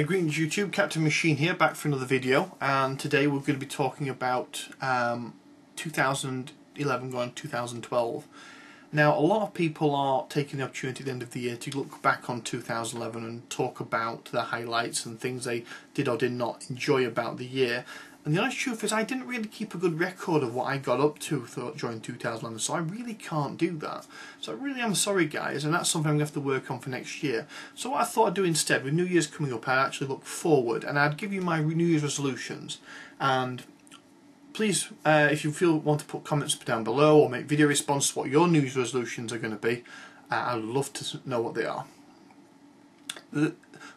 Greetings YouTube, Captain Machine here, back for another video, and today we're going to be talking about 2011 going 2012. Now, a lot of people are taking the opportunity at the end of the year to look back on 2011 and talk about the highlights and things they did or did not enjoy about the year. And the honest truth is I didn't really keep a good record of what I got up to during 2011, so I really can't do that. So I really am sorry guys, and that's something I'm going to have to work on for next year. So what I thought I'd do instead, with New Year's coming up, I'd actually look forward and I'd give you my New Year's resolutions. And please, if you want to put comments down below or make video response to what your New Year's resolutions are going to be, I'd love to know what they are.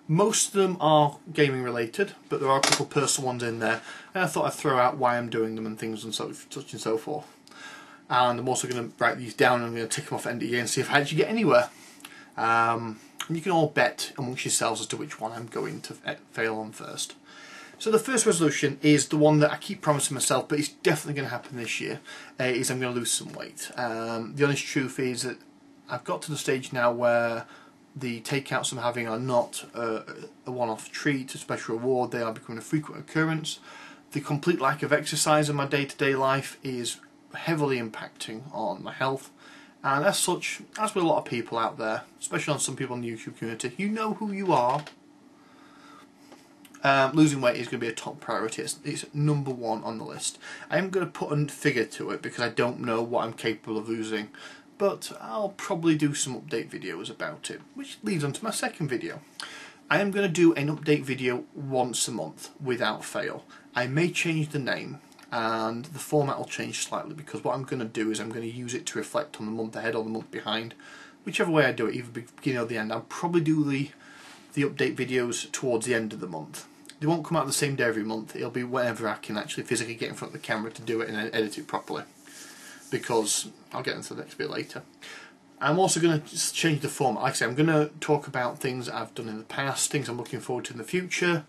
Most of them are gaming related, but there are a couple of personal ones in there, and I thought I'd throw out why I'm doing them and things and such and so forth. And I'm also going to write these down and I'm going to tick them off at the end of the year and see if I actually get anywhere. And you can all bet amongst yourselves as to which one I'm going to fail on first. So the first resolution is the one that I keep promising myself, but it's definitely going to happen this year, is I'm going to lose some weight. The honest truth is that I've got to the stage now where the takeouts I'm having are not a one-off treat, a special reward. They are becoming a frequent occurrence. The complete lack of exercise in my day-to-day life is heavily impacting on my health, and as such, as with a lot of people out there, especially on some people in the YouTube community, you know who you are, losing weight is going to be a top priority. It's number one on the list. I am going to put a figure to it because I don't know what I'm capable of losing, but I'll probably do some update videos about it, which leads on to my second video. I am going to do an update video once a month without fail. I may change the name and the format will change slightly, because what I'm going to do is I'm going to use it to reflect on the month ahead or the month behind. Whichever way I do it, either beginning or the end. I'll probably do the update videos towards the end of the month. They won't come out the same day every month. It'll be whenever I can actually physically get in front of the camera to do it and edit it properly, because I'll get into the next bit later. I'm also going to just change the format. Like I say, I'm going to talk about things I've done in the past, things I'm looking forward to in the future,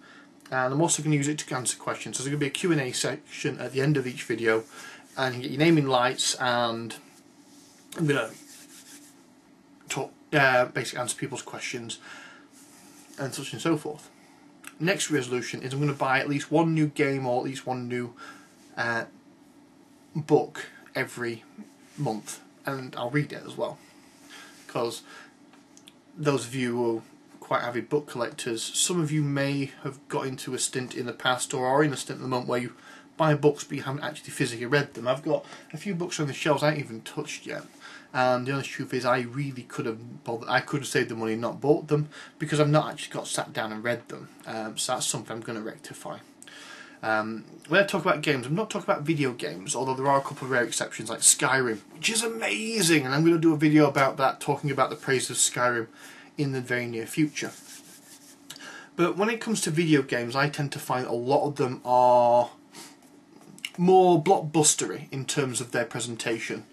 and I'm also going to use it to answer questions. So there's going to be a Q&A section at the end of each video, and you can get your name in lights, and I'm going to talk, basically answer people's questions and such and so forth. Next resolution is I'm going to buy at least one new game or at least one new book every month, and I'll read it as well, because those of you who are quite avid book collectors, some of you may have got into a stint in the past or are in a stint at the moment where you buy books but you haven't actually physically read them. I've got a few books on the shelves I haven't even touched yet, and the honest truth is I really could have saved the money and not bought them, because I've not actually got sat down and read them. So that's something I'm going to rectify. When I talk about games, I'm not talking about video games, although there are a couple of rare exceptions like Skyrim, which is amazing, and I'm going to do a video about that, talking about the praise of Skyrim in the very near future. But when it comes to video games, I tend to find a lot of them are more blockbustery in terms of their presentation,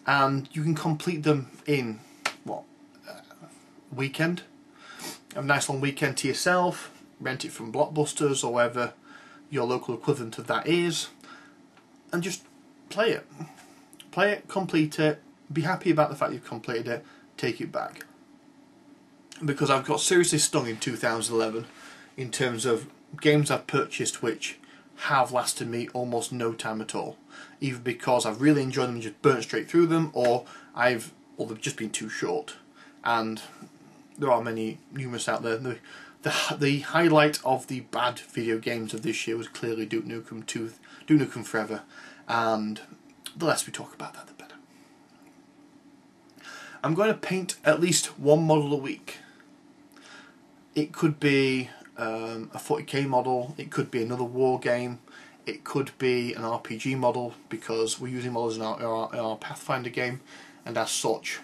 and you can complete them in, what, a weekend? Have a nice long weekend to yourself, rent it from Blockbusters or wherever your local equivalent of that is, and just play it. Play it, complete it, be happy about the fact you've completed it, take it back. Because I've got seriously stung in 2011 in terms of games I've purchased which have lasted me almost no time at all, either because I've really enjoyed them and just burnt straight through them, or they've just been too short. And there are numerous out there. The highlight of the bad video games of this year was clearly Duke Nukem Forever, and the less we talk about that, the better. I'm going to paint at least one model a week. It could be a 40k model, it could be another war game, it could be an RPG model, because we're using models in our Pathfinder game, and as such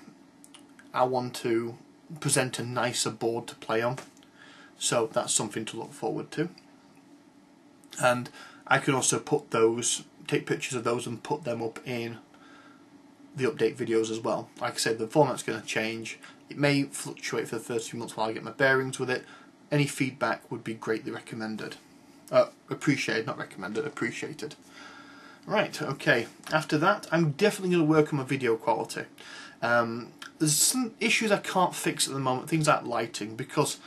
I want to present a nicer board to play on. So that's something to look forward to. And I can also take pictures of those and put them up in the update videos as well. Like I said, the format's going to change. It may fluctuate for the first few months while I get my bearings with it. Any feedback would be greatly recommended. Appreciated, not recommended, appreciated. Right, okay. After that, I'm definitely going to work on my video quality. There's some issues I can't fix at the moment, things like lighting, because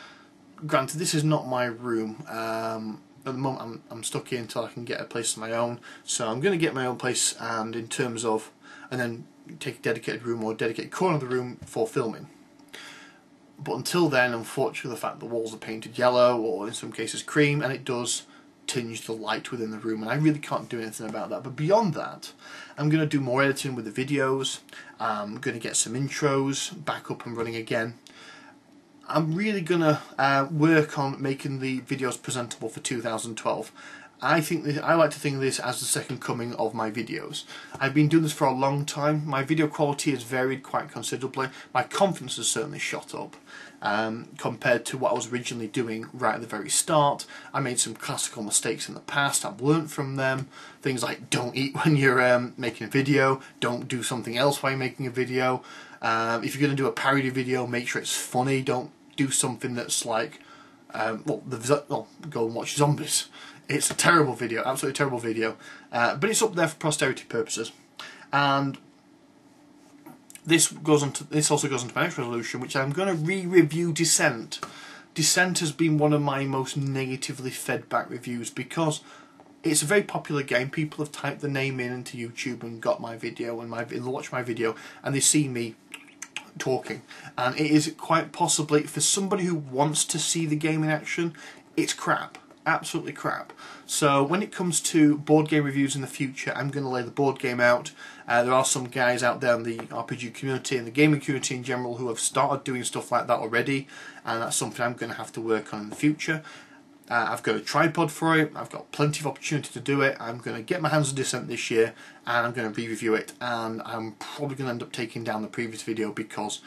granted, this is not my room. At the moment, I'm stuck here until I can get a place of my own. So I'm going to get my own place, and in terms of, and then take a dedicated room or a dedicated corner of the room for filming. But until then, unfortunately, the fact the walls are painted yellow or in some cases cream, and it does tinge the light within the room, and I really can't do anything about that. But beyond that, I'm going to do more editing with the videos. I'm going to get some intros back up and running again. I'm really going to work on making the videos presentable for 2012. I like to think of this as the second coming of my videos. I've been doing this for a long time. My video quality has varied quite considerably. My confidence has certainly shot up compared to what I was originally doing right at the very start. I made some classical mistakes in the past. I've learnt from them. Things like don't eat when you're making a video. Don't do something else while you're making a video. If you're going to do a parody video, make sure it's funny. Don't do something that's like, go and watch Zombies. It's a terrible video, absolutely terrible video, but it's up there for posterity purposes. And this also goes into my next resolution, which I'm going to re-review Descent. Descent has been one of my most negatively fed back reviews because it's a very popular game. People have typed the name in into YouTube and got my video and watch my video, and they see me talking, and it is quite possibly, for somebody who wants to see the game in action, it's crap. Absolutely crap. So when it comes to board game reviews in the future, I'm going to lay the board game out. There are some guys out there in the RPG community and the gaming community in general who have started doing stuff like that already, and that's something I'm going to have to work on in the future. I've got a tripod for it. I've got plenty of opportunity to do it. I'm going to get my hands on Descent this year, and I'm going to re-review it, and I'm probably going to end up taking down the previous video because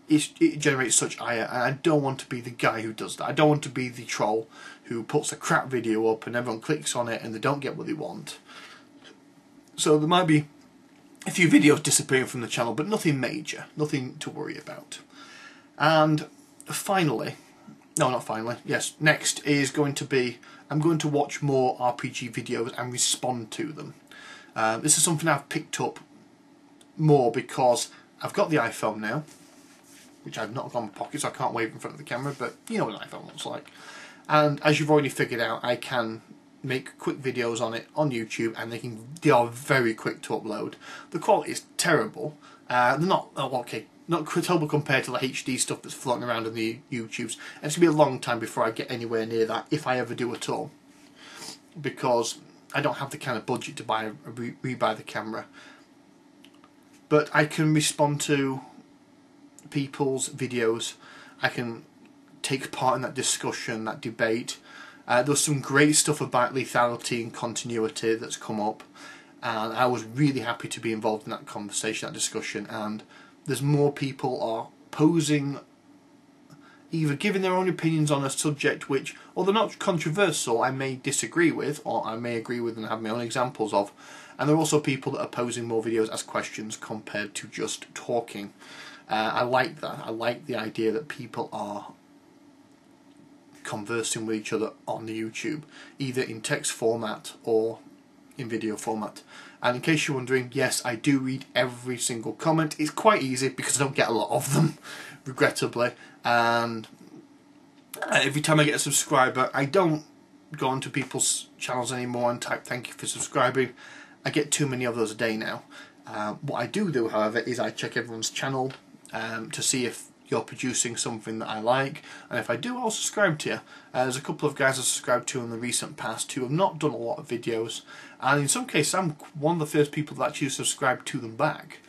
it generates such ire, and I don't want to be the guy who does that. I don't want to be the troll who puts a crap video up and everyone clicks on it and they don't get what they want. So there might be a few videos disappearing from the channel, but nothing major, nothing to worry about. And finally, no, not finally, yes, next is going to be, I'm going to watch more RPG videos and respond to them. This is something I've picked up more because I've got the iPhone now, which I've not got in my pocket, so I can't wave in front of the camera, but you know what an iPhone looks like. And as you've already figured out, I can make quick videos on it on YouTube, and they are very quick to upload. The quality is terrible. They're not terrible compared to the HD stuff that's floating around on the YouTubes. And it's going to be a long time before I get anywhere near that, if I ever do at all, because I don't have the kind of budget to rebuy the camera. But I can respond to people's videos. I can take part in that discussion, that debate. There's some great stuff about lethality and continuity that's come up, and I was really happy to be involved in that conversation, that discussion. And there's more people are posing, either giving their own opinions on a subject which, although not controversial, I may disagree with, or I may agree with and have my own examples of. And there are also people that are posing more videos as questions compared to just talking. I like that. I like the idea that people are conversing with each other on the YouTube, either in text format or in video format. And in case you're wondering, yes, I do read every single comment. It's quite easy because I don't get a lot of them, regrettably. And every time I get a subscriber, I don't go onto people's channels anymore and type thank you for subscribing. I get too many of those a day now. What I do, however, is I check everyone's channel to see if you're producing something that I like, and if I do, I'll subscribe to you. There's a couple of guys I've subscribed to in the recent past who have not done a lot of videos, and in some cases I'm one of the first people that actually subscribed to them back.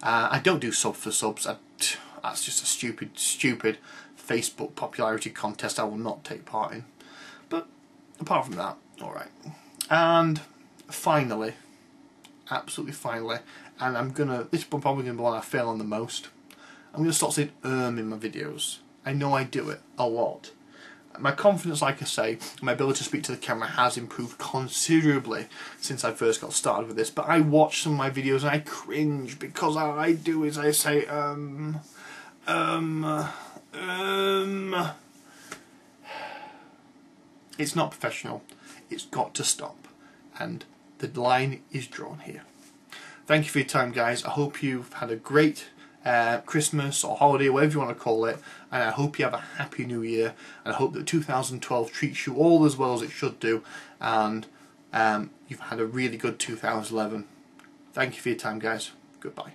I don't do sub for subs. That's just a stupid Facebook popularity contest I will not take part in. But apart from that, alright. And finally, absolutely finally, and this is probably going to be one I fail on the most, I'm going to start saying in my videos. I know I do it a lot. My confidence, like I say, my ability to speak to the camera has improved considerably since I first got started with this, but I watch some of my videos and I cringe because all I do is I say It's not professional. It's got to stop. And the line is drawn here. Thank you for your time, guys. I hope you've had a great Christmas or holiday, whatever you want to call it, and I hope you have a happy new year, and I hope that 2012 treats you all as well as it should do, and you've had a really good 2011. Thank you for your time, guys. Goodbye.